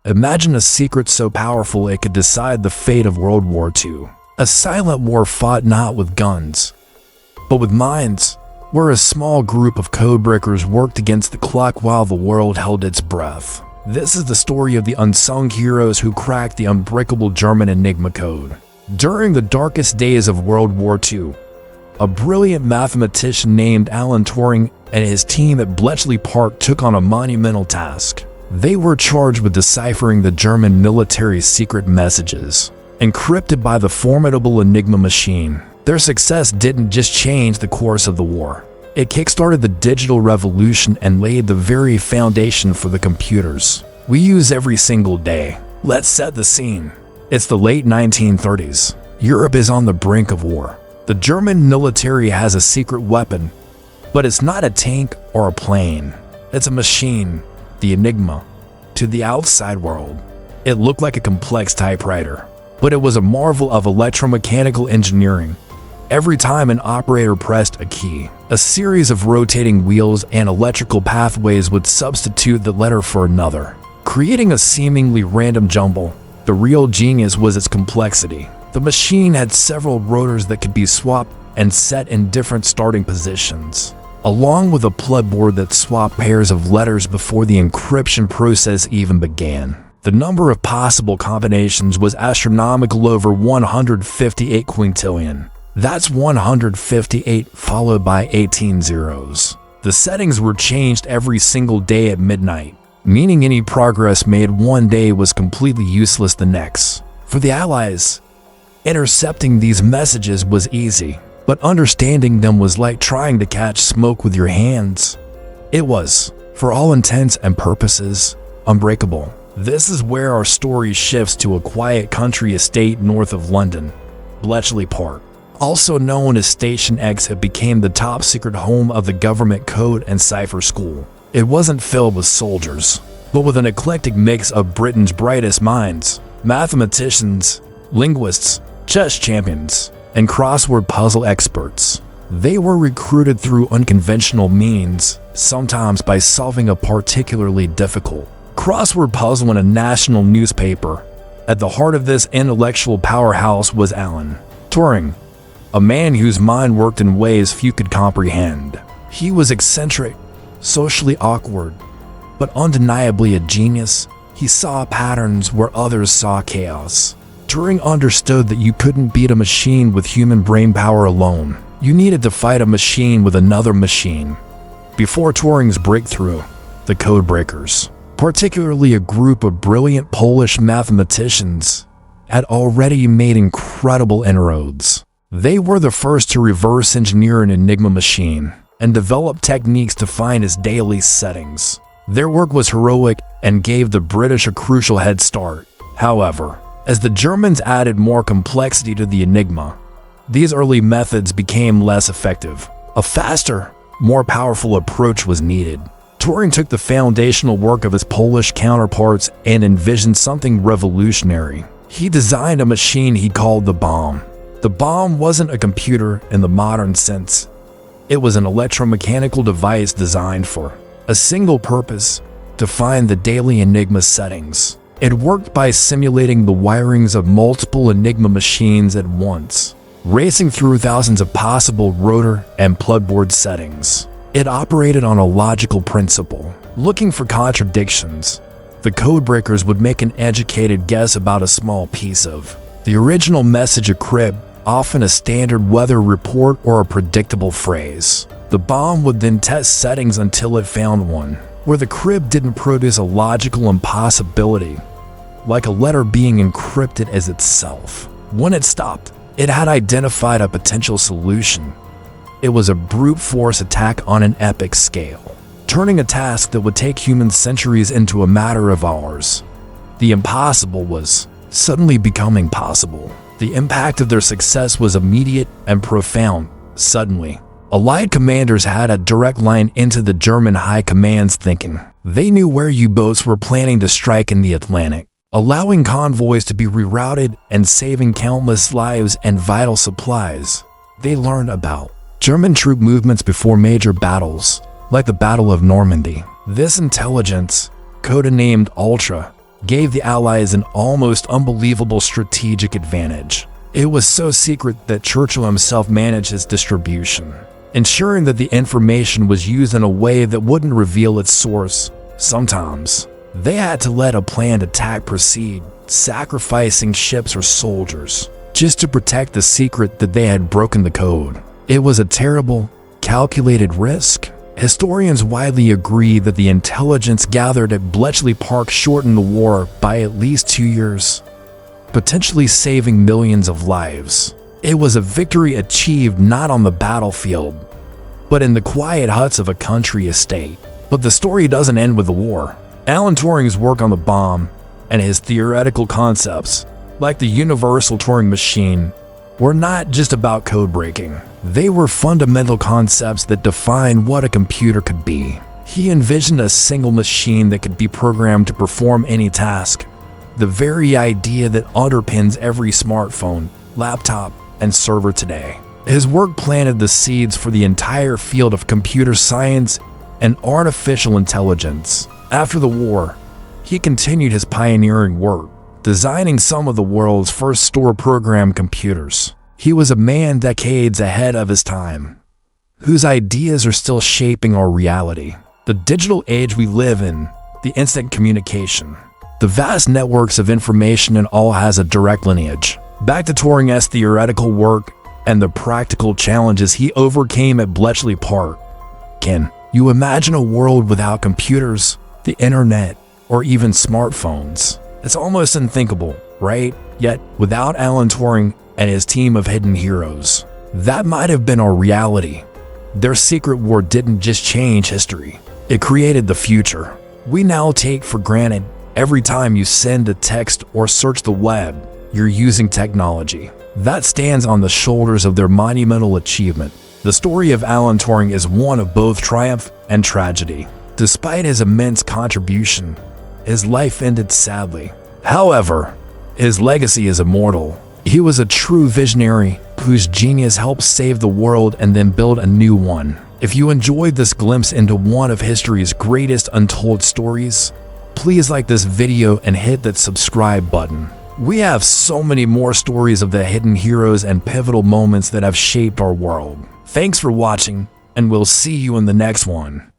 Imagine a secret so powerful it could decide the fate of World War II. A silent war fought not with guns, but with minds, where a small group of codebreakers worked against the clock while the world held its breath. This is the story of the unsung heroes who cracked the unbreakable German Enigma code. During the darkest days of World War II, a brilliant mathematician named Alan Turing and his team at Bletchley Park took on a monumental task. They were charged with deciphering the German military's secret messages, encrypted by the formidable Enigma machine. Their success didn't just change the course of the war. It kickstarted the digital revolution and laid the very foundation for the computers we use every single day. Let's set the scene. It's the late 1930s. Europe is on the brink of war. The German military has a secret weapon, but it's not a tank or a plane. It's a machine, the Enigma. To the outside world, it looked like a complex typewriter, but it was a marvel of electromechanical engineering. Every time an operator pressed a key, a series of rotating wheels and electrical pathways would substitute the letter for another, creating a seemingly random jumble. The real genius was its complexity. The machine had several rotors that could be swapped and set in different starting positions, along with a plugboard that swapped pairs of letters before the encryption process even began. The number of possible combinations was astronomical, over 158 quintillion. That's 158 followed by 18 zeros. The settings were changed every single day at midnight, meaning any progress made one day was completely useless the next. For the Allies, intercepting these messages was easy, but understanding them was like trying to catch smoke with your hands. It was, for all intents and purposes, unbreakable. This is where our story shifts to a quiet country estate north of London, Bletchley Park. Also known as Station X, it became the top secret home of the government code and cipher school. It wasn't filled with soldiers, but with an eclectic mix of Britain's brightest minds, mathematicians, linguists, chess champions, and crossword puzzle experts. They were recruited through unconventional means, sometimes by solving a particularly difficult crossword puzzle in a national newspaper. At the heart of this intellectual powerhouse was Alan Turing, a man whose mind worked in ways few could comprehend. He was eccentric, socially awkward, but undeniably a genius. He saw patterns where others saw chaos. Turing understood that you couldn't beat a machine with human brain power alone. You needed to fight a machine with another machine. Before Turing's breakthrough, the codebreakers, particularly a group of brilliant Polish mathematicians, had already made incredible inroads. They were the first to reverse engineer an Enigma machine and develop techniques to find its daily settings. Their work was heroic and gave the British a crucial head start. However, as the Germans added more complexity to the Enigma, these early methods became less effective. A faster, more powerful approach was needed. Turing took the foundational work of his Polish counterparts and envisioned something revolutionary. He designed a machine he called the bomb. The bomb wasn't a computer in the modern sense. It was an electromechanical device designed for a single purpose: to find the daily Enigma settings. It worked by simulating the wirings of multiple Enigma machines at once, racing through thousands of possible rotor and plugboard settings. It operated on a logical principle. Looking for contradictions, the codebreakers would make an educated guess about a small piece of the original message, a crib, often a standard weather report or a predictable phrase. The bomb would then test settings until it found one where the crib didn't produce a logical impossibility, like a letter being encrypted as itself. When it stopped, it had identified a potential solution. It was a brute force attack on an epic scale, turning a task that would take humans centuries into a matter of hours. The impossible was suddenly becoming possible. The impact of their success was immediate and profound. Suddenly, Allied commanders had a direct line into the German high command's thinking. They knew where U-boats were planning to strike in the Atlantic, allowing convoys to be rerouted and saving countless lives and vital supplies. They learned about German troop movements before major battles, like the Battle of Normandy. This intelligence, codenamed Ultra, gave the Allies an almost unbelievable strategic advantage. It was so secret that Churchill himself managed its distribution, ensuring that the information was used in a way that wouldn't reveal its source. Sometimes, they had to let a planned attack proceed, sacrificing ships or soldiers, just to protect the secret that they had broken the code. It was a terrible, calculated risk. Historians widely agree that the intelligence gathered at Bletchley Park shortened the war by at least 2 years, potentially saving millions of lives. It was a victory achieved not on the battlefield, but in the quiet huts of a country estate. But the story doesn't end with the war. Alan Turing's work on the bomb and his theoretical concepts, like the universal Turing machine, were not just about code breaking. They were fundamental concepts that defined what a computer could be. He envisioned a single machine that could be programmed to perform any task, the very idea that underpins every smartphone, laptop, and server today. His work planted the seeds for the entire field of computer science and artificial intelligence. After the war, he continued his pioneering work, designing some of the world's first store-programmed computers. He was a man decades ahead of his time, whose ideas are still shaping our reality. The digital age we live in, the instant communication, the vast networks of information, and all has a direct lineage back to Turing's theoretical work and the practical challenges he overcame at Bletchley Park. Can you imagine a world without computers, the internet, or even smartphones? It's almost unthinkable, right? Yet, without Alan Turing and his team of hidden heroes, that might have been our reality. Their secret war didn't just change history, it created the future we now take for granted. Every time you send a text or search the web, you're using technology that stands on the shoulders of their monumental achievement. The story of Alan Turing is one of both triumph and tragedy. Despite his immense contribution, his life ended sadly. However, his legacy is immortal. He was a true visionary whose genius helped save the world and then build a new one. If you enjoyed this glimpse into one of history's greatest untold stories, please like this video and hit that subscribe button. We have so many more stories of the hidden heroes and pivotal moments that have shaped our world. Thanks for watching, and we'll see you in the next one.